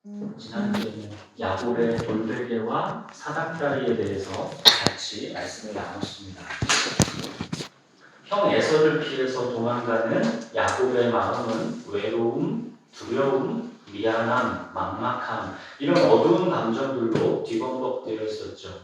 지난주에는 야곱의 돌베개와 사닥다리에 대해서 같이 말씀을 나눴습니다. 형 에서를 피해서 도망가는 야곱의 마음은 외로움, 두려움, 미안함, 막막함 이런 어두운 감정들로 뒤범벅되어 있었죠.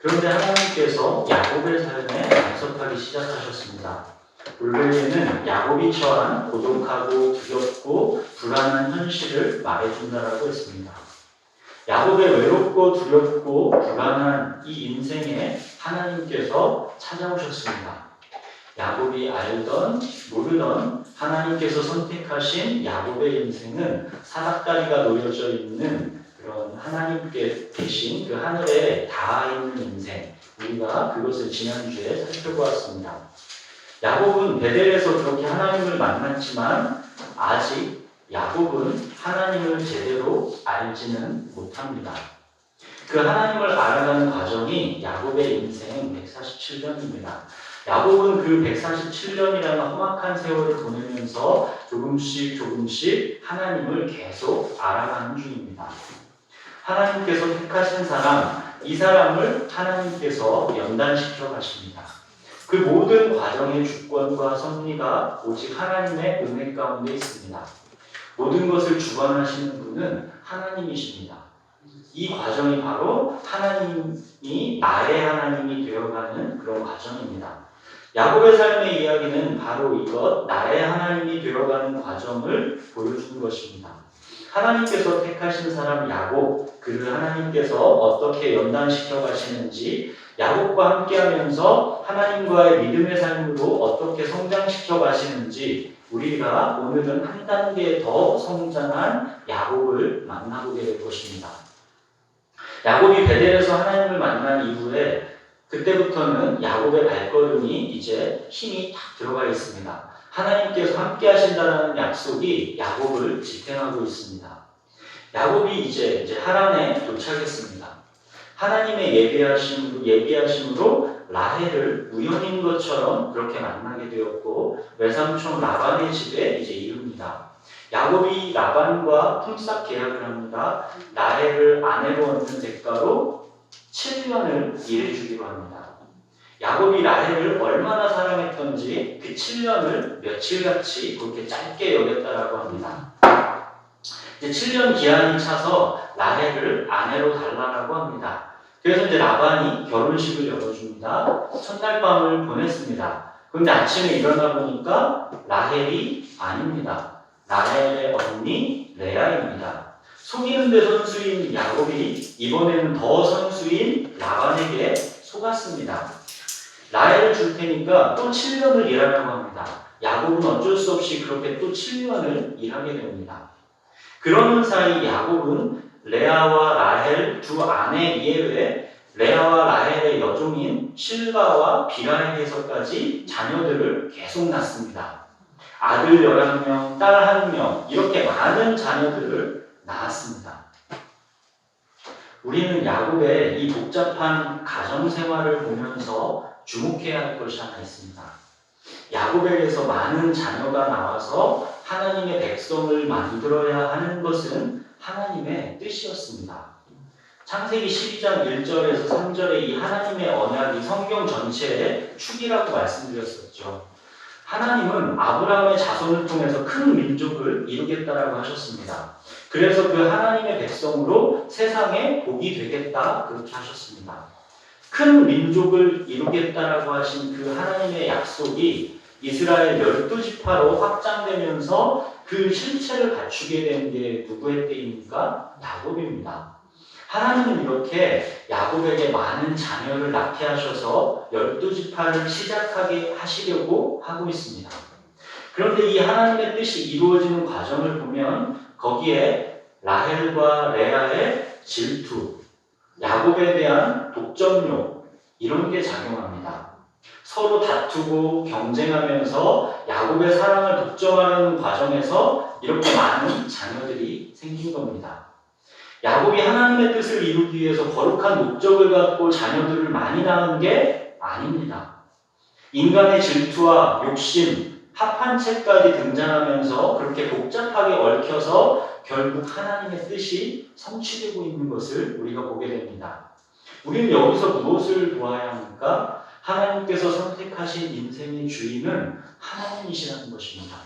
그런데 하나님께서 야곱의 삶에 간섭하기 시작하셨습니다. 돌베개는 야곱이 처한 고독하고 두렵고 불안한 현실을 말해준다라고 했습니다. 야곱의 외롭고 두렵고 불안한 이 인생에 하나님께서 찾아오셨습니다. 야곱이 알던 모르던 하나님께서 선택하신 야곱의 인생은 사닥다리가 놓여져 있는 그런 하나님께 계신 그 하늘에 닿아 있는 인생, 우리가 그것을 지난주에 살펴보았습니다. 야곱은 베델에서 그렇게 하나님을 만났지만 아직 야곱은 하나님을 제대로 알지는 못합니다. 그 하나님을 알아가는 과정이 야곱의 인생 147년입니다. 야곱은 그 147년이라는 험악한 세월을 보내면서 조금씩 하나님을 계속 알아가는 중입니다. 하나님께서 택하신 사람, 이 사람을 하나님께서 연단시켜 가십니다. 그 모든 과정의 주권과 섭리가 오직 하나님의 은혜 가운데 있습니다. 모든 것을 주관하시는 분은 하나님이십니다. 이 과정이 바로 하나님이 나의 하나님이 되어가는 그런 과정입니다. 야곱의 삶의 이야기는 바로 이것, 나의 하나님이 되어가는 과정을 보여주는 것입니다. 하나님께서 택하신 사람 야곱, 그를 하나님께서 어떻게 연단시켜 가시는지, 야곱과 함께하면서 하나님과의 믿음의 삶으로 어떻게 성장시켜 가시는지 우리가 오늘은 한 단계 더 성장한 야곱을 만나보게 될 것입니다. 야곱이 베델에서 하나님을 만난 이후에 그때부터는 야곱의 발걸음이 이제 힘이 딱 들어가 있습니다. 하나님께서 함께 하신다는 약속이 야곱을 지탱하고 있습니다. 야곱이 이제 하란에 도착했습니다. 하나님의 예비하심으로 라헬을 우연인 것처럼 그렇게 만나게 되었고 외삼촌 라반의 집에 이제 이릅니다. 야곱이 라반과 품삯 계약을 합니다. 라헬을 아내로 얻는 대가로 7년을 일해주기로 합니다. 야곱이 라헬을 얼마나 사랑했던지 그 7년을 며칠같이 그렇게 짧게 여겼다라고 합니다. 이제 7년 기한이 차서 라헬을 아내로 달라고 합니다. 그래서 이제 라반이 결혼식을 열어줍니다. 첫날 밤을 보냈습니다. 그런데 아침에 일어나 보니까 라헬이 아닙니다. 라헬의 언니 레아입니다. 속이는 데 선수인 야곱이 이번에는 더 선수인 라반에게 속았습니다. 라헬을 줄 테니까 또 7년을 일하라고 합니다. 야곱은 어쩔 수 없이 그렇게 또 7년을 일하게 됩니다. 그러는 사이 야곱은 레아와 라헬 두 아내 이외에 레아와 라헬의 여종인 실바와 비라에게서까지 자녀들을 계속 낳습니다. 아들 11명, 딸 1명 이렇게 많은 자녀들을 낳았습니다. 우리는 야곱의 이 복잡한 가정생활을 보면서 주목해야 할 것이 하나 있습니다. 야곱에게서 많은 자녀가 나와서 하나님의 백성을 만들어야 하는 것은 하나님의 뜻이었습니다. 창세기 12장 1절에서 3절의 이 하나님의 언약이 성경 전체의 축이라고 말씀드렸었죠. 하나님은 아브라함의 자손을 통해서 큰 민족을 이루겠다라고 하셨습니다. 그래서 그 하나님의 백성으로 세상에 복이 되겠다 그렇게 하셨습니다. 큰 민족을 이루겠다라고 하신 그 하나님의 약속이 이스라엘 12지파로 확장되면서 그 실체를 갖추게 된 게 누구의 때입니까? 야곱입니다. 하나님은 이렇게 야곱에게 많은 자녀를 낳게 하셔서 12지파를 시작하게 하시려고 하고 있습니다. 그런데 이 하나님의 뜻이 이루어지는 과정을 보면 거기에 라헬과 레아의 질투, 야곱에 대한 독점욕 이런 게 작용합니다. 서로 다투고 경쟁하면서 야곱의 사랑을 독점하려는 과정에서 이렇게 많은 자녀들이 생긴 겁니다. 야곱이 하나님의 뜻을 이루기 위해서 거룩한 목적을 갖고 자녀들을 많이 낳은 게 아닙니다. 인간의 질투와 욕심, 합한체까지 등장하면서 그렇게 복잡하게 얽혀서 결국 하나님의 뜻이 성취되고 있는 것을 우리가 보게 됩니다. 우리는 여기서 무엇을 보아야 합니까? 하나님께서 선택하신 인생의 주인은 하나님이시라는 것입니다.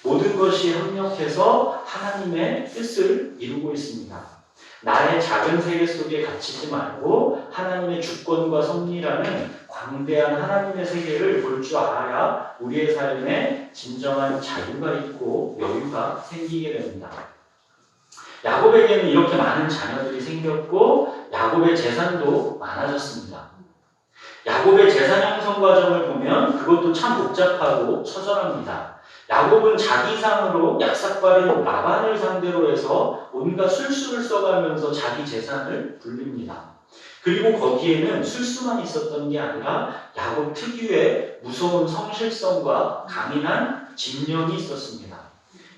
모든 것이 협력해서 하나님의 뜻을 이루고 있습니다. 나의 작은 세계 속에 갇히지 말고 하나님의 주권과 섭리라는 광대한 하나님의 세계를 볼 줄 알아야 우리의 삶에 진정한 자유가 있고 여유가 생기게 됩니다. 야곱에게는 이렇게 많은 자녀들이 생겼고 야곱의 재산도 많아졌습니다. 야곱의 재산 형성 과정을 보면 그것도 참 복잡하고 처절합니다. 야곱은 자기 상으로 약삭거린 라반을 상대로 해서 온갖 술수를 써가면서 자기 재산을 불립니다. 그리고 거기에는 술수만 있었던 게 아니라 야곱 특유의 무서운 성실성과 강인한 집념이 있었습니다.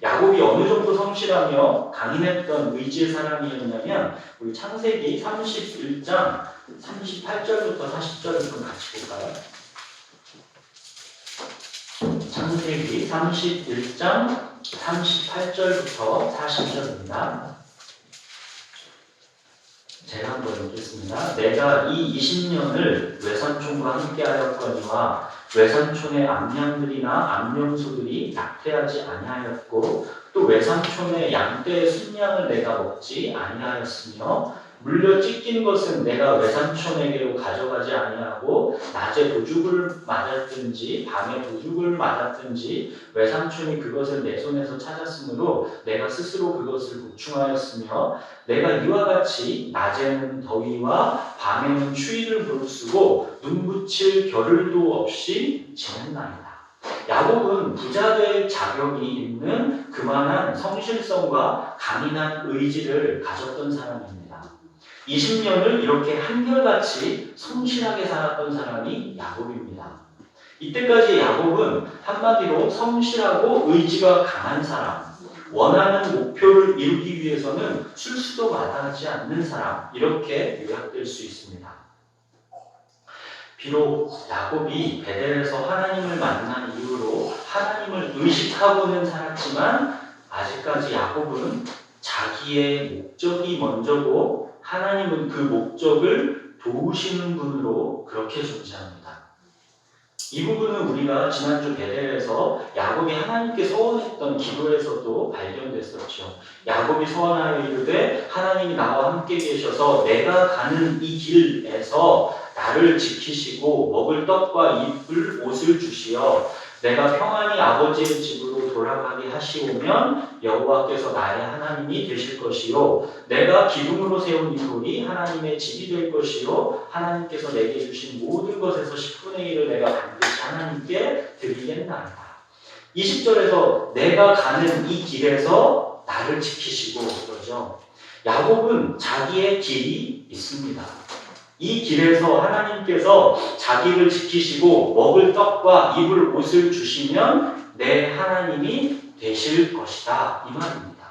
야곱이 어느 정도 성실하며 강인했던 의지의 사람이었냐면 우리 창세기 31장 38절부터 40절을 좀 같이 볼까요? 창세기 31장 38절부터 40절입니다. 제가 한번 읽겠습니다. 내가 이 20년을 외산촌과 함께하였거니와 외산촌의 암양들이나 암염소들이 낙태하지 아니하였고 또 외산촌의 양떼의 순양을 내가 먹지 아니하였으며 물려 찢긴 것은 내가 외산촌에게로 가져가지 아니하고 낮에 도둑을 맞았든지 밤에 도둑을 맞았든지 외산촌이 그것을 내 손에서 찾았으므로 내가 스스로 그것을 보충하였으며 내가 이와 같이 낮에는 더위와 밤에는 추위를 무릅쓰고 눈 붙일 겨를도 없이 지냈나이다. 야곱은 부자 될 자격이 있는 그만한 성실성과 강인한 의지를 가졌던 사람입니다. 20년을 이렇게 한결같이 성실하게 살았던 사람이 야곱입니다. 이때까지 야곱은 한마디로 성실하고 의지가 강한 사람, 원하는 목표를 이루기 위해서는 술수도 마다하지 않는 사람, 이렇게 요약될 수 있습니다. 비록 야곱이 베델에서 하나님을 만난 이후로 하나님을 의식하고는 살았지만 아직까지 야곱은 자기의 목적이 먼저고 하나님은 그 목적을 도우시는 분으로 그렇게 존재합니다. 이 부분은 우리가 지난주 베델에서 야곱이 하나님께 서원했던 기도에서도 발견됐었죠. 야곱이 서원하여 이르되 하나님이 나와 함께 계셔서 내가 가는 이 길에서 나를 지키시고 먹을 떡과 입을 옷을 주시어 내가 평안히 아버지의 집으로 돌아가게 하시오면 여호와께서 나의 하나님이 되실 것이요 내가 기둥으로 세운 이 돌이 하나님의 집이 될 것이요 하나님께서 내게 주신 모든 것에서 10분의 1을 내가 반드시 하나님께 드리겠나이다. 20절에서 내가 가는 이 길에서 나를 지키시고 그러죠. 야곱은 자기의 길이 있습니다. 이 길에서 하나님께서 자기를 지키시고 먹을 떡과 입을 옷을 주시면 내 하나님이 되실 것이다. 이 말입니다.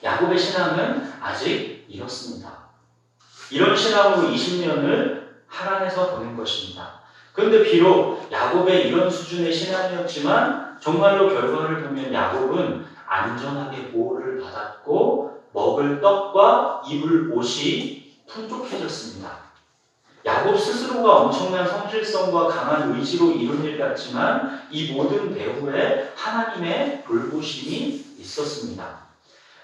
야곱의 신앙은 아직 이렇습니다. 이런 신앙으로 20년을 하란에서 보낸 것입니다. 그런데 비록 야곱의 이런 수준의 신앙이었지만 정말로 결과를 보면 야곱은 안전하게 보호를 받았고 먹을 떡과 입을 옷이 풍족해졌습니다. 야곱 스스로가 엄청난 성실성과 강한 의지로 이룬 일 같지만 이 모든 배후에 하나님의 돌보심이 있었습니다.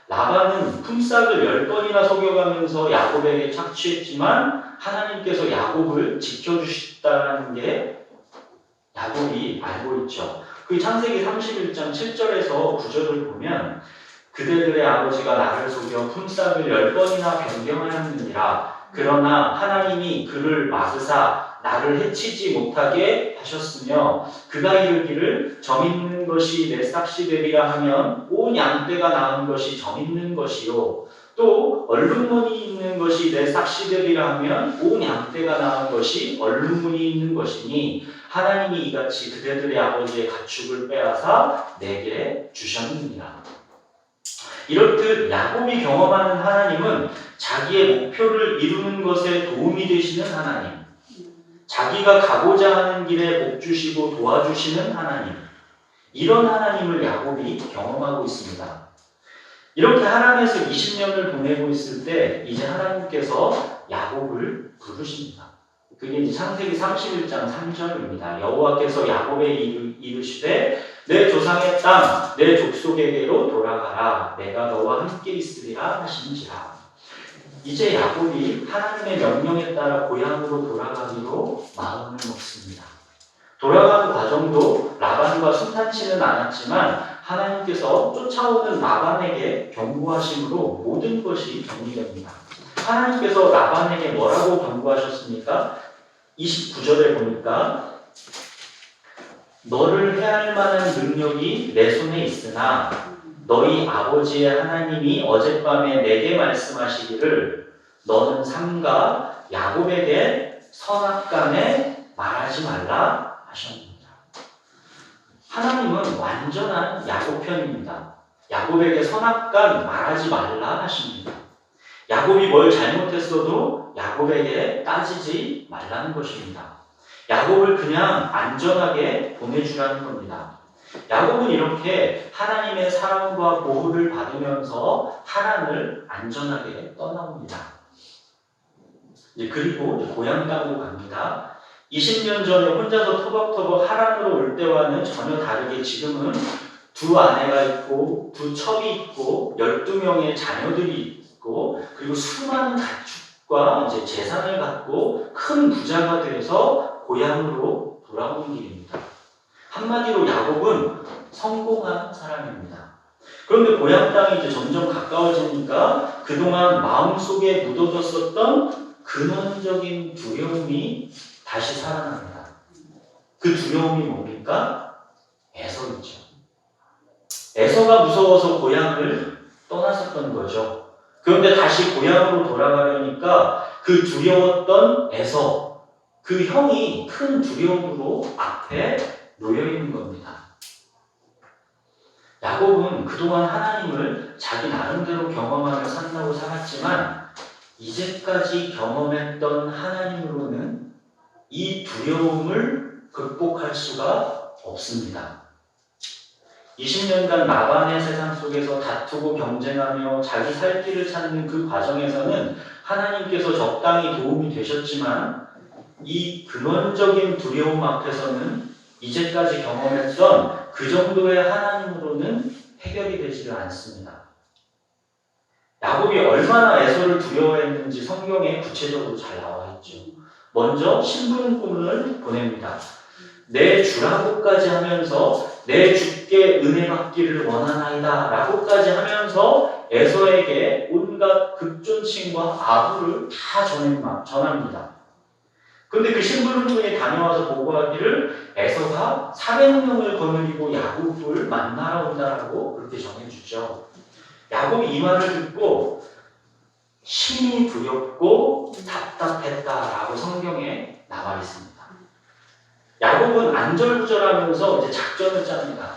라반은 품삯을 10번이나 속여가면서 야곱에게 착취했지만 하나님께서 야곱을 지켜주셨다는 게 야곱이 알고 있죠. 그 창세기 31장 7절에서 9절을 보면 그대들의 아버지가 나를 속여 품삯을 10번이나 변경하였느니라. 그러나 하나님이 그를 막으사 나를 해치지 못하게 하셨으며 그가 이르기를 점 있는 것이 내 삭시 되리라 하면 온 양떼가 낳은 것이 점 있는 것이요 또 얼룩무늬 있는 것이 내 삭시 되리라 하면 온 양떼가 낳은 것이 얼룩무늬 있는 것이니 하나님이 이같이 그대들의 아버지의 가축을 빼앗아 내게 주셨느니라. 이렇듯 야곱이 경험하는 하나님은 자기의 목표를 이루는 것에 도움이 되시는 하나님, 자기가 가고자 하는 길에 복 주시고 도와주시는 하나님, 이런 하나님을 야곱이 경험하고 있습니다. 이렇게 하나님에서 20년을 보내고 있을 때 이제 하나님께서 야곱을 부르십니다. 그게 이제 창세기 31장 3절입니다. 여호와께서 야곱에 이르시되 내 조상의 땅, 내 족속에게로 돌아가라. 내가 너와 함께 있으리라 하시니라. 이제 야곱이 하나님의 명령에 따라 고향으로 돌아가기로 마음을 먹습니다. 돌아가는 과정도 라반과 순탄치는 않았지만 하나님께서 쫓아오는 라반에게 경고하심으로 모든 것이 정리됩니다. 하나님께서 라반에게 뭐라고 경고하셨습니까? 29절에 보니까 너를 해할 만한 능력이 내 손에 있으나 너희 아버지의 하나님이 어젯밤에 내게 말씀하시기를 너는 삼가 야곱에게 선악간에 말하지 말라 하셨습니다. 하나님은 완전한 야곱 편입니다. 야곱에게 선악간 말하지 말라 하십니다. 야곱이 뭘 잘못했어도 야곱에게 따지지 말라는 것입니다. 야곱을 그냥 안전하게 보내주라는 겁니다. 야곱은 이렇게 하나님의 사랑과 보호를 받으면서 하란을 안전하게 떠나옵니다. 그리고 고향 땅으로 갑니다. 20년 전에 혼자서 터벅터벅 하란으로 올 때와는 전혀 다르게 지금은 두 아내가 있고 두 첩이 있고 12명의 자녀들이 있고 그리고 수많은 가축과 이제 재산을 갖고 큰 부자가 되어서 고향으로 돌아오는 길입니다. 한마디로 야곱은 성공한 사람입니다. 그런데 고향 땅이 이제 점점 가까워지니까 그동안 마음속에 묻어뒀었던 근원적인 두려움이 다시 살아납니다. 그 두려움이 뭡니까? 에서이죠. 에서가 무서워서 고향을 떠났었던 거죠. 그런데 다시 고향으로 돌아가려니까 그 두려웠던 에서, 그 형이 큰 두려움으로 앞에 놓여있는 겁니다. 야곱은 그동안 하나님을 자기 나름대로 경험하며 산다고 살았지만 이제까지 경험했던 하나님으로는 이 두려움을 극복할 수가 없습니다. 20년간 라반의 세상 속에서 다투고 경쟁하며 자기 살 길을 찾는 그 과정에서는 하나님께서 적당히 도움이 되셨지만 이 근원적인 두려움 앞에서는 이제까지 경험했던 그 정도의 하나님으로는 해결이 되지를 않습니다. 야곱이 얼마나 에서를 두려워했는지 성경에 구체적으로 잘 나와 있죠. 먼저 신분꾼을 보냅니다. 내 주라고까지 하면서 내 주께 은혜 받기를 원하나이다 라고까지 하면서 에서에게 온갖 극존칭과 아부를 다 전합니다. 그런데 그 신분꾼이 다녀와서 보고하기를 에서가 400명을 거느리고 야곱을 만나러 온다라고 그렇게 전해주죠. 야곱이 이 말을 듣고 심히 두렵고 답답했다라고 성경에 나와 있습니다. 야곱은 안절부절하면서 이제 작전을 짭니다.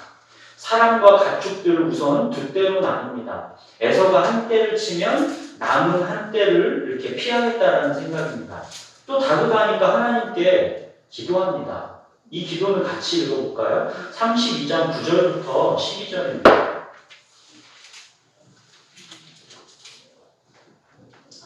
사람과 가축들을 우선 두 떼로 나눕니다. 에서가 한 떼를 치면 남은 한 떼를 이렇게 피하겠다라는 생각입니다. 또 다급하니까 하나님께 기도합니다. 이 기도를 같이 읽어볼까요? 32장 9절부터 12절입니다.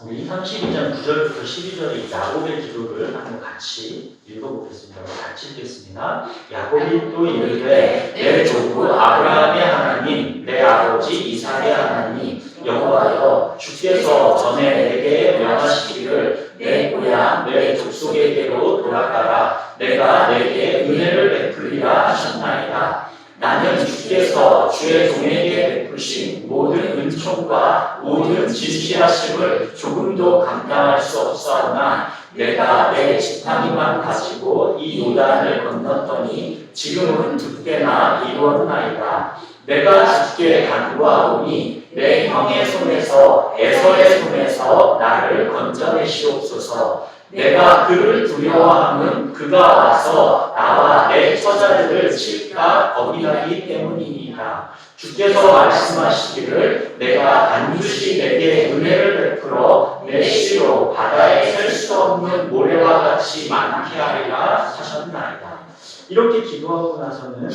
우리 32장 9절부터 12절의 야곱의 기도를 한번 같이 읽어보겠습니다. 같이 읽겠습니다. 야곱이 또 이르되 내 조부 아브라함의 하나님, 내 아버지 이삭의 하나님 여호와여, 주께서 전에 내게 명하시기를 내 고향 내 족속에게로 돌아가라. 내가 내게 은혜를 베풀리라 하셨나이다. 나는 주께서 주의 종에게 베푸신 모든 은총과 모든 진실하심을 조금도 감당할 수 없사오나 내가 내 지팡이만 가지고 이 요단을 건넜더니 지금은 두께나 이루었나이다. 내가 주께 간구하오니 내 형의 손에서 에서의 손에서 나를 건져내시옵소서. 내가 그를 두려워함은 그가 와서 나와 내 처자들을 칠까 겁이나기 때문이니라. 주께서 말씀하시기를 내가 반드시 내게 은혜를 베풀어 내 씨로 바다에 셀 수 없는 모래와 같이 많게 하리라 하셨나이다. 이렇게 기도하고 나서는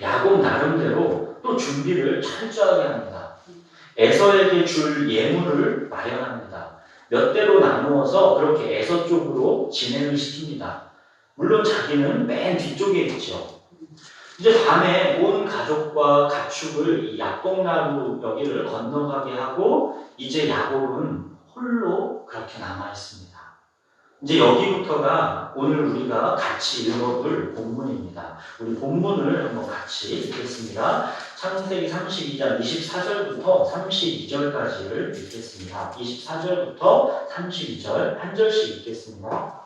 야곱 나름대로 또 준비를 철저하게 합니다. 에서에게 줄 예물을 마련합니다. 몇 대로 나누어서 그렇게 에서 쪽으로 진행을 시킵니다. 물론 자기는 맨 뒤쪽에 있죠. 이제 밤에 온 가족과 가축을 이 야복나루 여기를 건너가게 하고 이제 야곱은 홀로 그렇게 남아 있습니다. 이제 여기부터가 오늘 우리가 같이 읽어볼 본문입니다. 우리 본문을 한번 같이 읽겠습니다. 창세기 32장 24절부터 32절까지를 읽겠습니다. 24절부터 32절 한 절씩 읽겠습니다.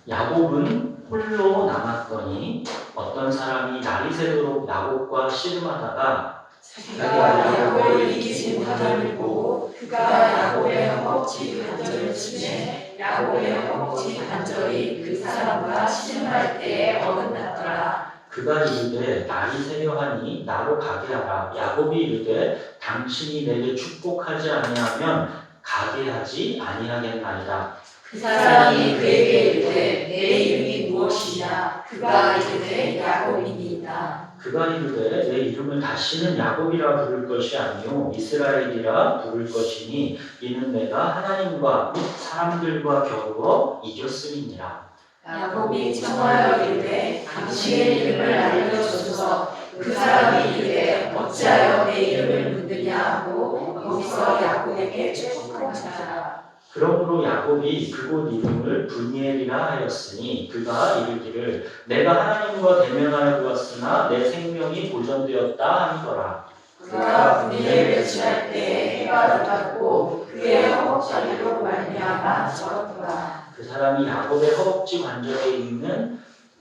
야곱은 홀로 남았더니 어떤 사람이 날이 새도록 야곱과 씨름하다가 그가 야곱을 이기지 못함을 보고 그가 야곱의 허벅지 관절을 치매 야곱의 허벅지 관절이 그 사람과 씨름할 때에 어긋났더라. 그가 이르되 날이 새려하니 나로 가게 하라. 야곱이 이르되 당신이 내게 축복하지 아니하면 가게 하지 아니하겠나이다. 그 사람이 그에게 이르되 내 이름이 무엇이냐. 그가 이르되 야곱이니이다. 그가 이르되 내 이름을 다시는 야곱이라 부를 것이 아니요 이스라엘이라 부를 것이니 이는 내가 하나님과 및 사람들과 겨루어 이겼음이니라. 야곱이 청하여 이르되 당신의 이름을 알려주소서. 그 사람이 이르되 어찌하여 내 이름을 묻느냐 하고 거기서 야곱에게 축복하니라. 그러므로 야곱이 그곳 이름을 브니엘이라 하였으니 그가 이르기를 내가 하나님과 대면하여 보았으나 내 생명이 보존되었다 하니더라. 그가 브니엘을 취할 때에 해가 돋았고 그의 허벅지로 말미암아 절었더라. 그 사람이 야곱의 허벅지 관절에 있는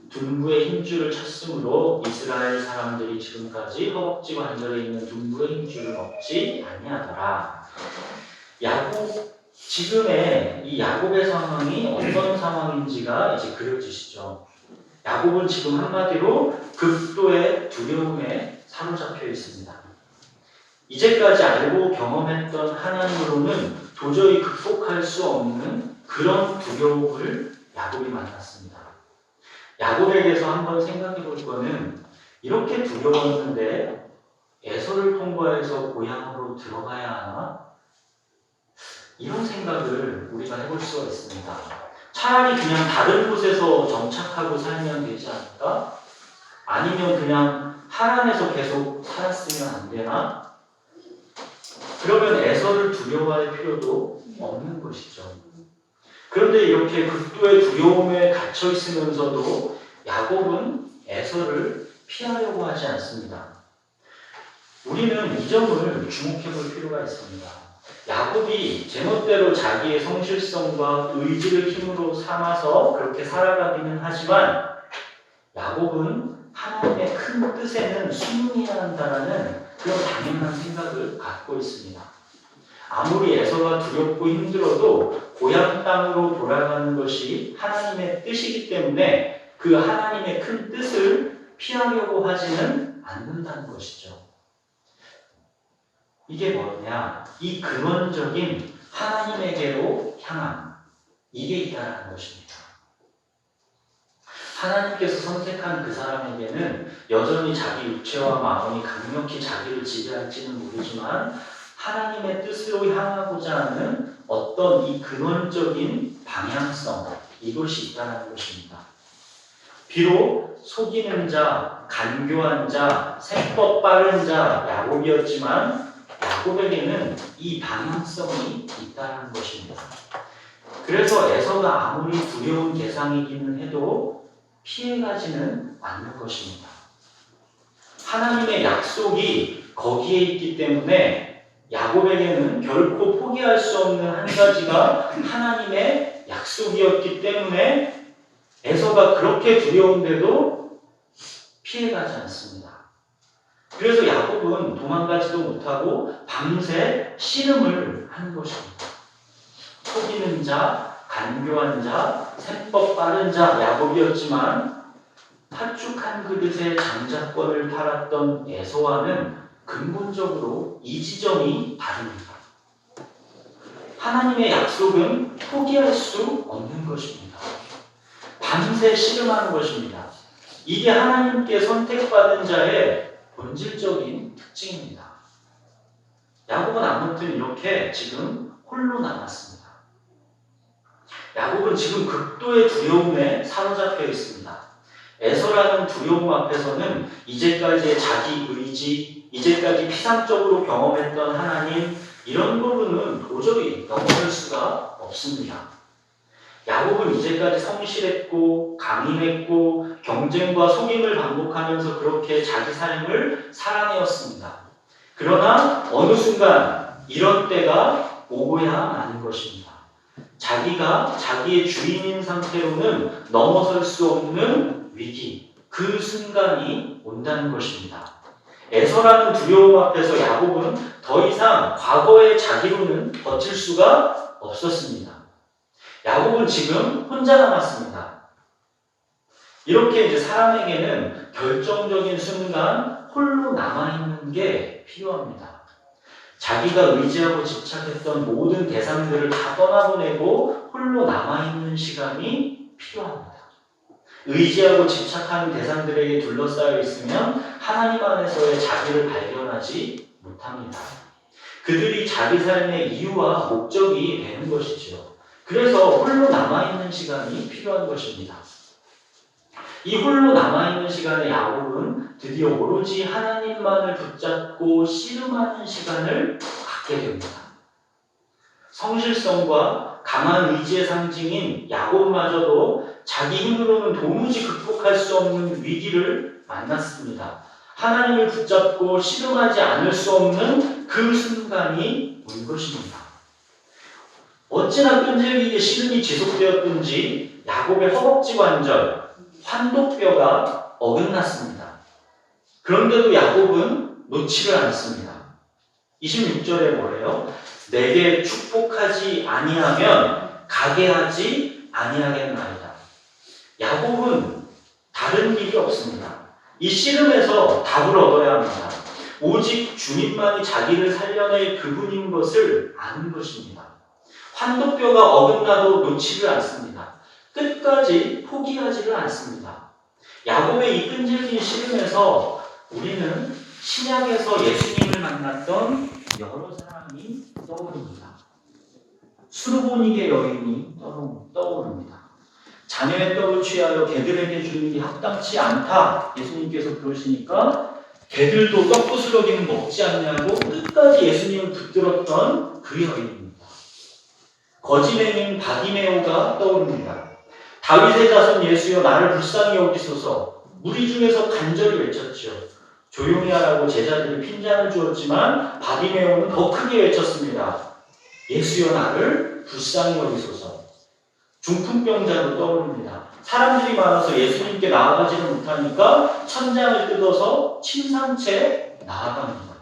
둔부의 힘줄을 쳤으므로 이스라엘 사람들이 지금까지 허벅지 관절에 있는 둔부의 힘줄을 먹지 아니하더라. 지금의 이 야곱의 상황이 어떤 상황인지가 이제 그려지시죠. 야곱은 지금 한마디로 극도의 두려움에 사로잡혀 있습니다. 이제까지 알고 경험했던 하나님으로는 도저히 극복할 수 없는 그런 두려움을 야곱이 만났습니다. 야곱에게서 한번 생각해 볼 거는 이렇게 두려웠는데 에서를 통과해서 고향으로 들어가야 하나? 이런 생각을 우리가 해볼 수가 있습니다. 차라리 그냥 다른 곳에서 정착하고 살면 되지 않을까? 아니면 그냥 하란에서 계속 살았으면 안 되나? 그러면 에서를 두려워할 필요도 없는 것이죠. 그런데 이렇게 극도의 두려움에 갇혀 있으면서도 야곱은 에서를 피하려고 하지 않습니다. 우리는 이 점을 주목해 볼 필요가 있습니다. 야곱이 제멋대로 자기의 성실성과 의지를 힘으로 삼아서 그렇게 살아가기는 하지만 야곱은 하나님의 큰 뜻에는 순응해야 한다는 그런 당연한 생각을 갖고 있습니다. 아무리 에서가 두렵고 힘들어도 고향 땅으로 돌아가는 것이 하나님의 뜻이기 때문에 그 하나님의 큰 뜻을 피하려고 하지는 않는다는 것이죠. 이게 뭐냐? 이 근원적인 하나님에게로 향한 이게 있다는 것입니다. 하나님께서 선택한 그 사람에게는 여전히 자기 육체와 마음이 강력히 자기를 지배할지는 모르지만 하나님의 뜻으로 향하고자 하는 어떤 이 근원적인 방향성, 이것이 있다는 것입니다. 비록 속이는 자, 간교한 자, 세법 빠른 자 야곱이었지만 야곱에게는 이 방향성이 있다는 것입니다. 그래서 에서가 아무리 두려운 대상이기는 해도 피해가지는 않는 것입니다. 하나님의 약속이 거기에 있기 때문에 야곱에게는 결코 포기할 수 없는 한 가지가 하나님의 약속이었기 때문에 에서가 그렇게 두려운데도 피해가지 않습니다. 그래서 야곱은 도망가지도 못하고 밤새 씨름을 하는 것입니다. 속이는 자, 간교한 자, 셈법 빠른 자 야곱이었지만 팥죽한 그릇의 장자권을 팔았던 에서와는 근본적으로 이 지점이 다릅니다. 하나님의 약속은 포기할 수 없는 것입니다. 밤새 씨름하는 것입니다. 이게 하나님께 선택받은 자의 본질적인 특징입니다. 야곱은 아무튼 이렇게 지금 홀로 남았습니다. 야곱은 지금 극도의 두려움에 사로잡혀 있습니다. 에서라는 두려움 앞에서는 이제까지의 자기 의지, 이제까지 피상적으로 경험했던 하나님, 이런 부분은 도저히 넘어설 수가 없습니다. 야곱은 이제까지 성실했고 강인했고 경쟁과 속임을 반복하면서 그렇게 자기 삶을 살아내었습니다. 그러나 어느 순간 이런 때가 오고야 마는 것입니다. 자기가 자기의 주인인 상태로는 넘어설 수 없는 위기, 그 순간이 온다는 것입니다. 에서라는 두려움 앞에서 야곱은 더 이상 과거의 자기로는 버틸 수가 없었습니다. 야곱은 지금 혼자 남았습니다. 이렇게 이제 사람에게는 결정적인 순간 홀로 남아있는 게 필요합니다. 자기가 의지하고 집착했던 모든 대상들을 다 떠나보내고 홀로 남아있는 시간이 필요합니다. 의지하고 집착하는 대상들에게 둘러싸여 있으면 하나님 안에서의 자기를 발견하지 못합니다. 그들이 자기 삶의 이유와 목적이 되는 것이죠. 그래서 홀로 남아있는 시간이 필요한 것입니다. 이 홀로 남아있는 시간에 야곱은 드디어 오로지 하나님만을 붙잡고 씨름하는 시간을 갖게 됩니다. 성실성과 강한 의지의 상징인 야곱마저도 자기 힘으로는 도무지 극복할 수 없는 위기를 만났습니다. 하나님을 붙잡고 씨름하지 않을 수 없는 그 순간이 온 것입니다. 어찌나 끈질기게 씨름이 지속되었든지 야곱의 허벅지 관절, 환도뼈가 어긋났습니다. 그런데도 야곱은 놓지를 않습니다. 26절에 뭐래요? 내게 축복하지 아니하면 가게 하지 아니하겠나이다. 야곱은 다른 길이 없습니다. 이 씨름에서 답을 얻어야 합니다. 오직 주님만이 자기를 살려낼 그분인 것을 아는 것입니다. 환도뼈가 어긋나도 놓지를 않습니다. 끝까지 포기하지를 않습니다. 야곱의 이 끈질긴 씨름에서 우리는 신약에서 예수님을 만났던 여러 사람이 떠오릅니다. 수르보니게 여인이 떠오릅니다. 자녀의 떡을 취하여 개들에게 주는 게 합당치 않다. 예수님께서 그러시니까 개들도 떡 부스러기는 먹지 않냐고 끝까지 예수님을 붙들었던 그 여인입니다. 거지맹인 바디메오가 떠오릅니다. 다윗의 자손 예수여 나를 불쌍히 여기소서. 무리 중에서 간절히 외쳤죠. 조용히 하라고 제자들이 핀잔을 주었지만 바디메오는 더 크게 외쳤습니다. 예수여 나를 불쌍히 여기소서. 중풍병자도 떠오릅니다. 사람들이 많아서 예수님께 나아가지를 못하니까 천장을 뜯어서 침상 채 나아갑니다.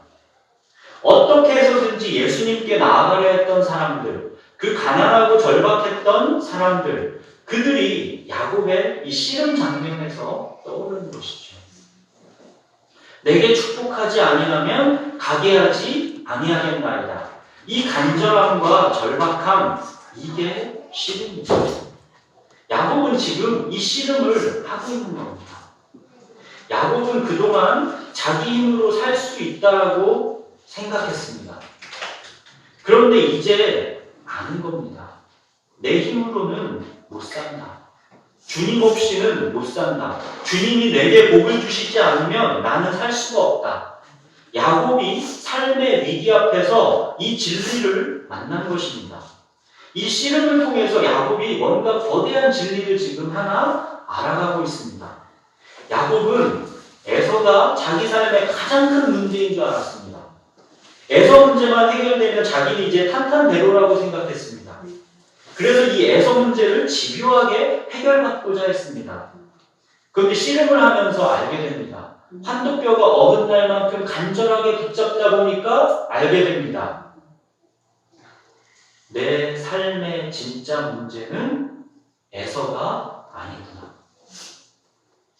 어떻게 해서든지 예수님께 나아가려 했던 사람들, 그 가난하고 절박했던 사람들, 그들이 야곱의 이 씨름 장면에서 떠오르는 것이죠. 내게 축복하지 아니하면 가게 하지 아니하겠나이다. 이 간절함과 절박함, 이게 씨름입니다. 야곱은 지금 이 씨름을 하고 있는 겁니다. 야곱은 그동안 자기 힘으로 살 수 있다고 생각했습니다. 그런데 이제 아는 겁니다. 내 힘으로는 못 산다. 주님 없이는 못 산다. 주님이 내게 복을 주시지 않으면 나는 살 수가 없다. 야곱이 삶의 위기 앞에서 이 진리를 만난 것입니다. 이 씨름을 통해서 야곱이 뭔가 거대한 진리를 지금 하나 알아가고 있습니다. 야곱은 에서가 자기 삶의 가장 큰 문제인 줄 알았습니다. 에서 문제만 해결되면 자기는 이제 탄탄대로라고 생각했습니다. 그래서 이 에서 문제를 집요하게 해결받고자 했습니다. 그런데 씨름을 하면서 알게 됩니다. 환도뼈가 어긋날 만큼 간절하게 붙잡다 보니까 알게 됩니다. 내 삶의 진짜 문제는 에서가 아니구나.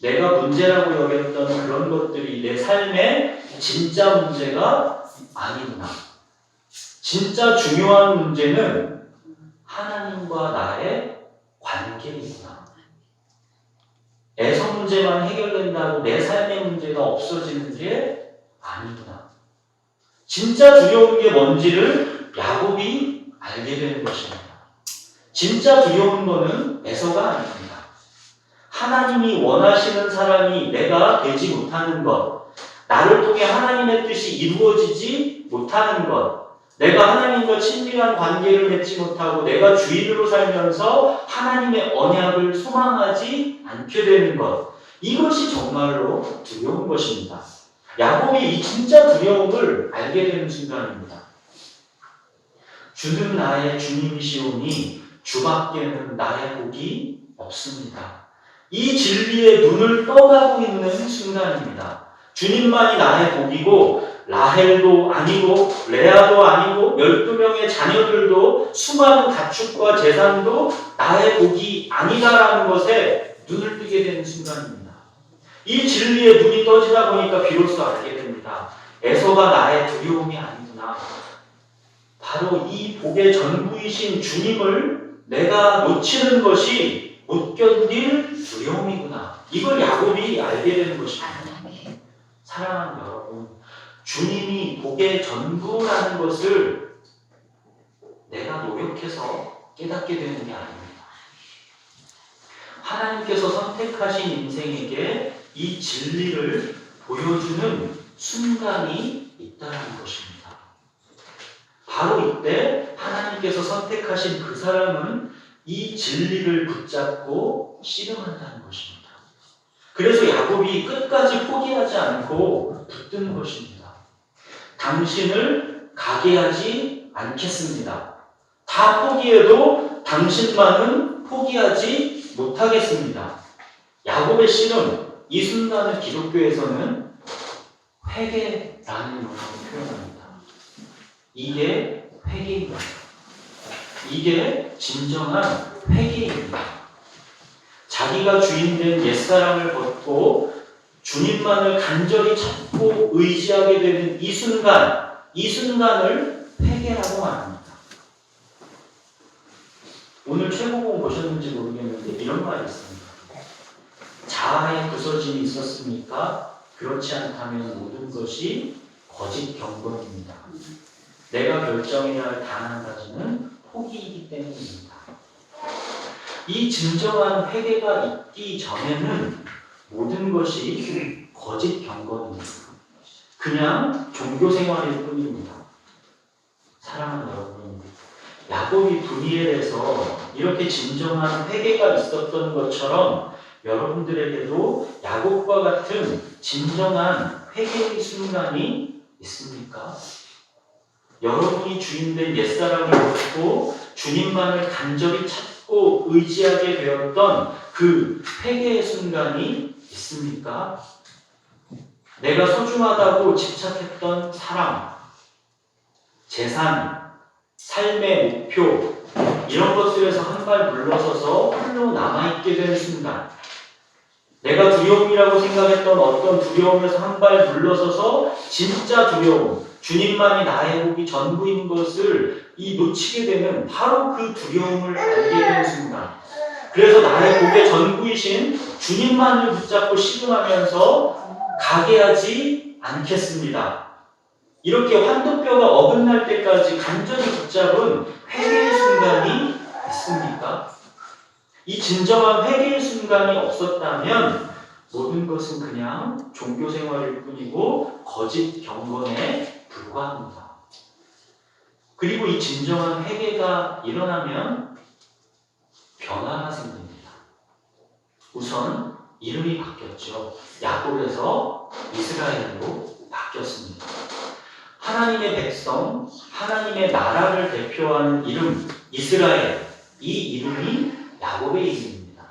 내가 문제라고 여겼던 그런 것들이 내 삶의 진짜 문제가 아니구나. 진짜 중요한 문제는 하나님과 나의 관계이구나. 에서 문제만 해결된다고 내 삶의 문제가 없어지는 게 아니구나. 진짜 두려운 게 뭔지를 야곱이 알게 되는 것입니다. 진짜 두려운 거는 에서가 아닙니다. 하나님이 원하시는 사람이 내가 되지 못하는 것, 나를 통해 하나님의 뜻이 이루어지지 못하는 것, 내가 하나님과 친밀한 관계를 맺지 못하고 내가 주인으로 살면서 하나님의 언약을 소망하지 않게 되는 것, 이것이 정말로 두려운 것입니다. 야곱이 이 진짜 두려움을 알게 되는 순간입니다. 주는 나의 주님이시오니 주밖에는 나의 복이 없습니다. 이 진리에 눈을 떠가고 있는 순간입니다. 주님만이 나의 복이고 라헬도 아니고 레아도 아니고 12명의 자녀들도 수많은 가축과 재산도 나의 복이 아니다라는 것에 눈을 뜨게 되는 순간입니다. 이 진리에 눈이 떠지다 보니까 비로소 알게 됩니다. 에서가 나의 두려움이 아니구나. 바로 이 복의 전부이신 주님을 내가 놓치는 것이 못 견딜 두려움이구나. 이걸 야곱이 알게 되는 것입니다. 사랑하는 여러분, 주님이 복의 전부라는 것을 내가 노력해서 깨닫게 되는 게 아닙니다. 하나님께서 선택하신 인생에게 이 진리를 보여주는 순간이 있다는 것입니다. 바로 이때 하나님께서 선택하신 그 사람은 이 진리를 붙잡고 씨름한다는 것입니다. 그래서 야곱이 끝까지 포기하지 않고 붙드는 것입니다. 당신을 가게 하지 않겠습니다. 다 포기해도 당신만은 포기하지 못하겠습니다. 야곱의 씨름, 이 순간을 기독교에서는 회개라는 용어로 표현합니다. 이게 회개입니다. 이게 진정한 회개입니다. 자기가 주인된 옛사람을 벗고 주님만을 간절히 찾고 의지하게 되는 이 순간을 회개라고 말합니다. 오늘 최고봉 보셨는지 모르겠는데 이런 말이 있습니다. 자아의 부서짐이 있었습니까? 그렇지 않다면 모든 것이 거짓 경건입니다. 내가 결정해야 할 단 한 가지는 포기이기 때문입니다. 이 진정한 회개가 있기 전에는 모든 것이 거짓 경건입니다. 그냥 종교 생활일 뿐입니다. 사랑하는 여러분, 야곱이 브니엘에서 이렇게 진정한 회개가 있었던 것처럼 여러분들에게도 야곱과 같은 진정한 회개의 순간이 있습니까? 여러분이 주인된 옛사람을 벗고 주님만을 간절히 찾고 의지하게 되었던 그 회개의 순간이 있습니까? 내가 소중하다고 집착했던 사람, 재산, 삶의 목표, 이런 것들에서 한 발 물러서서 홀로 남아있게 되는 순간, 내가 두려움이라고 생각했던 어떤 두려움에서 한 발 물러서서 진짜 두려움, 주님만이 나의 복이 전부인 것을 놓치게 되는 바로 그 두려움을 알게 되는 순간, 그래서 나의 복의 전부이신 주님만을 붙잡고 씨름하면서 가게 하지 않겠습니다. 이렇게 환도뼈가 어긋날 때까지 간절히 붙잡은 회개의 순간이 있습니까? 이 진정한 회개의 순간이 없었다면 모든 것은 그냥 종교 생활일 뿐이고 거짓 경건에 불과합니다. 그리고 이 진정한 회개가 일어나면 변화가 생깁니다. 우선 이름이 바뀌었죠. 야곱에서 이스라엘로 바뀌었습니다. 하나님의 백성, 하나님의 나라를 대표하는 이름 이스라엘, 이 이름이 야곱의 이름입니다.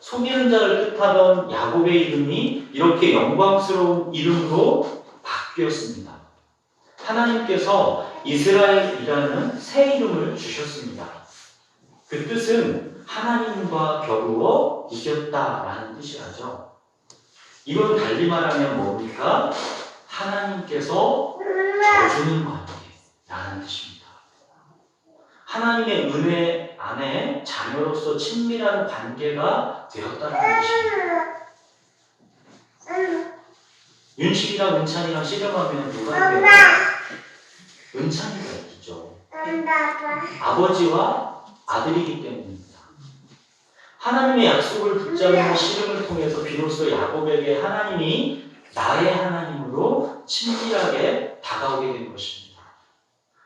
속이는 자를 뜻하던 야곱의 이름이 이렇게 영광스러운 이름으로 바뀌었습니다. 하나님께서 이스라엘이라는 새 이름을 주셨습니다. 그 뜻은 하나님과 겨루어 이겼다라는 뜻이라죠. 이건 달리 말하면 뭡니까? 하나님께서 져주는 관계라는 아니십니다. 하나님의 은혜 안에 자녀로서 친밀한 관계가 되었다는 것입니다. 윤식이랑 은찬이랑 씨름하면 누가 이겨요? 은찬이가 이기죠. 아버지와 아들이기 때문입니다. 하나님의 약속을 붙잡는 씨름을 통해서 비로소 야곱에게 하나님이 나의 하나님으로 친밀하게 다가오게 된 것입니다.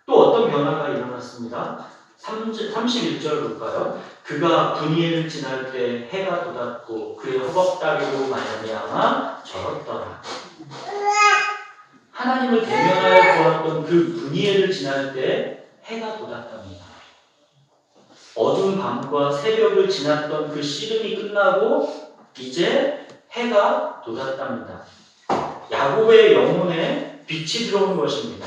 또 어떤 변화가 일어났습니다. 31절 볼까요? 그가 분이엘을 지날 때 해가 돋았고 그의 허벅다리로 말미암아 절었더라. 하나님을 대면하여 보았던 그 분이엘을 지날 때 해가 돋았답니다. 어두운 밤과 새벽을 지났던 그 씨름이 끝나고 이제 해가 돋았답니다. 야곱의 영혼에 빛이 들어온 것입니다.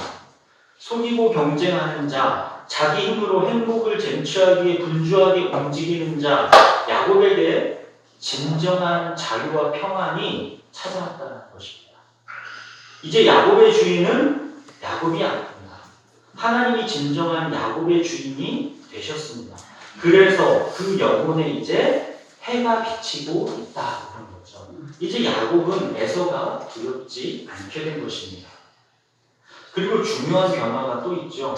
속이고 경쟁하는 자, 자기 힘으로 행복을 쟁취하기 위해 분주하게 움직이는 자, 야곱에게 진정한 자유와 평안이 찾아왔다는 것입니다. 이제 야곱의 주인은 야곱이 아닙니다. 하나님이 진정한 야곱의 주인이 되셨습니다. 그래서 그 영혼에 이제 해가 비치고 있다 그런 거죠. 이제 야곱은 에서가 두렵지 않게 된 것입니다. 그리고 중요한 변화가 또 있죠.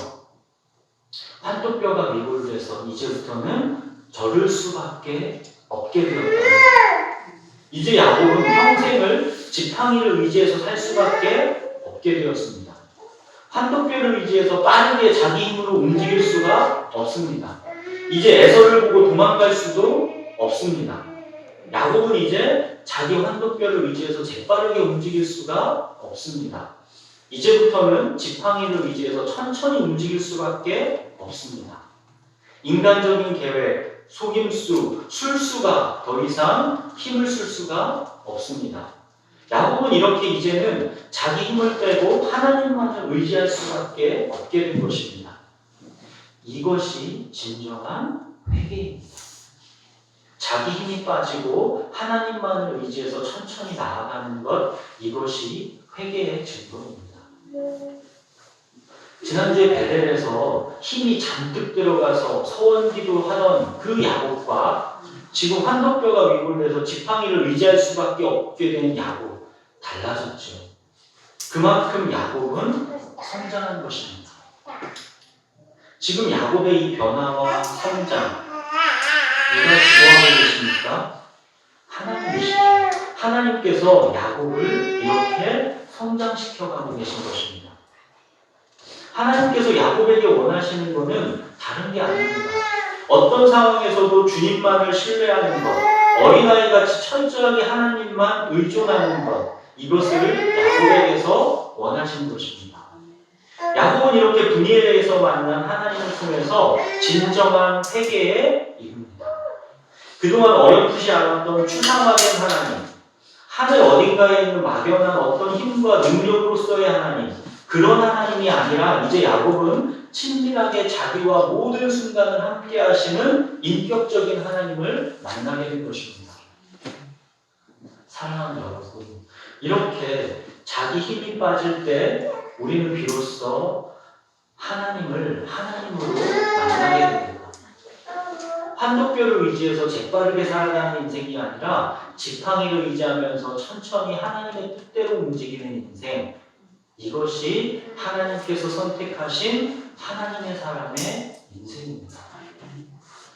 환도뼈가 미골돼서 이제부터는 저를 수밖에 없게 되었다. 이제 야곱은 평생을 지팡이를 의지해서 살 수밖에 없게 되었습니다. 환도뼈를 의지해서 빠르게 자기 힘으로 움직일 수가 없습니다. 이제 에서를 보고 도망갈 수도 없습니다. 야곱은 이제 자기 환도뼈를 의지해서 재빠르게 움직일 수가 없습니다. 이제부터는 지팡이를 의지해서 천천히 움직일 수밖에 없습니다. 인간적인 계획, 속임수, 술수가 더 이상 힘을 쓸 수가 없습니다. 야곱은 이렇게 이제는 자기 힘을 빼고 하나님만을 의지할 수밖에 없게 된 것입니다. 이것이 진정한 회개입니다. 자기 힘이 빠지고 하나님만을 의지해서 천천히 나아가는 것, 이것이 회개의 증거입니다. 지난주에 베델에서 힘이 잔뜩 들어가서 서원기도 하던 그 야곱과 지금 환도뼈가 위골돼서 지팡이를 의지할 수밖에 없게 된 야곱, 달라졌죠. 그만큼 야곱은 성장한 것입니다. 지금 야곱의 이 변화와 성장, 누가 주도하고 계십니까? 하나님이시죠. 하나님께서 야곱을 이렇게 성장시켜가고 계신 것입니다. 하나님께서 야곱에게 원하시는 것은 다른 게 아닙니다. 어떤 상황에서도 주님만을 신뢰하는 것, 어린아이같이 철저하게 하나님만 의존하는 것, 이것을 야곱에게서 원하시는 것입니다. 야곱은 이렇게 분이엘에서 만난 하나님을 통해서 진정한 회개에 이릅니다. 그동안 어렴풋이 알았던 추상화된 하나님, 하늘 어딘가에 있는 막연한 어떤 힘과 능력으로서의 하나님, 그런 하나님이 아니라 이제 야곱은 친밀하게 자기와 모든 순간을 함께 하시는 인격적인 하나님을 만나게 된 것입니다. 사랑하는 여러분, 이렇게 자기 힘이 빠질 때 우리는 비로소 하나님을 하나님으로 만나게 됩니다. 환도뼈를 의지해서 재빠르게 살아가는 인생이 아니라 지팡이를 의지하면서 천천히 하나님의 뜻대로 움직이는 인생, 이것이 하나님께서 선택하신 하나님의 사람의 인생입니다.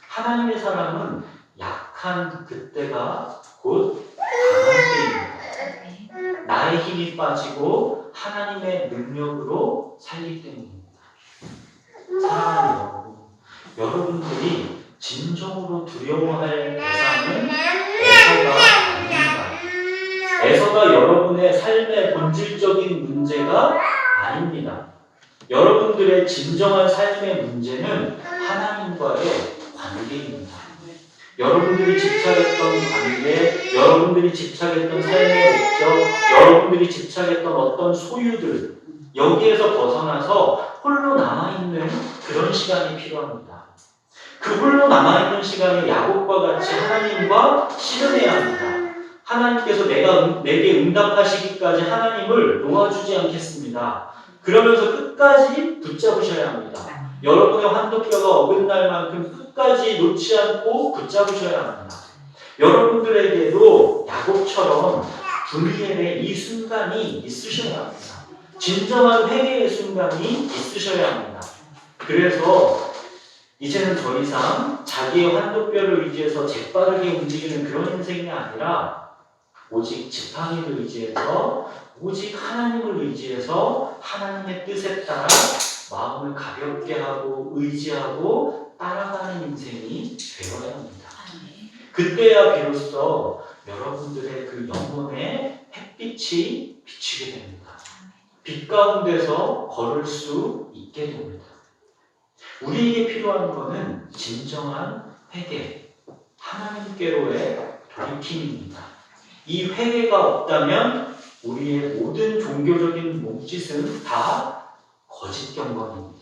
하나님의 사람은 약한 그때가 곧 강한 때입니다. 나의 힘이 빠지고 하나님의 능력으로 살기 때문입니다. 사랑하는 여러분들이 진정으로 두려워할 대상은 에서가 아닙니다. 에서가 여러분의 삶의 본질적인 문제가 아닙니다. 여러분들의 진정한 삶의 문제는 하나님과의 관계입니다. 여러분들이 집착했던 관계, 여러분들이 집착했던 삶의 목적, 여러분들이 집착했던 어떤 소유들, 여기에서 벗어나서 홀로 남아있는 그런 시간이 필요합니다. 그 홀로 남아있는 시간에 야곱과 같이 하나님과 씨름해야 합니다. 하나님께서 내게 응답하시기까지 하나님을 놓아주지 않겠습니다. 그러면서 끝까지 붙잡으셔야 합니다. 여러분의 환도뼈가 어긋날 만큼 끝까지 놓지 않고 붙잡으셔야 합니다. 여러분들에게도 야곱처럼 분리의 이 순간이 있으셔야 합니다. 진정한 회개의 순간이 있으셔야 합니다. 그래서 이제는 더 이상 자기의 환도뼈를 의지해서 재빠르게 움직이는 그런 인생이 아니라 오직 지팡이를 의지해서 오직 하나님을 의지해서 하나님의 뜻에 따라 마음을 가볍게 하고 의지하고 따라가는 인생이 되어야 합니다. 그때야 비로소 여러분들의 그 영혼의 햇빛이 비치게 됩니다. 빛 가운데서 걸을 수 있게 됩니다. 우리에게 필요한 것은 진정한 회개, 하나님께로의 돌이킴입니다. 이 회개가 없다면 우리의 모든 종교적인 몸짓은 다 거짓 경건입니다.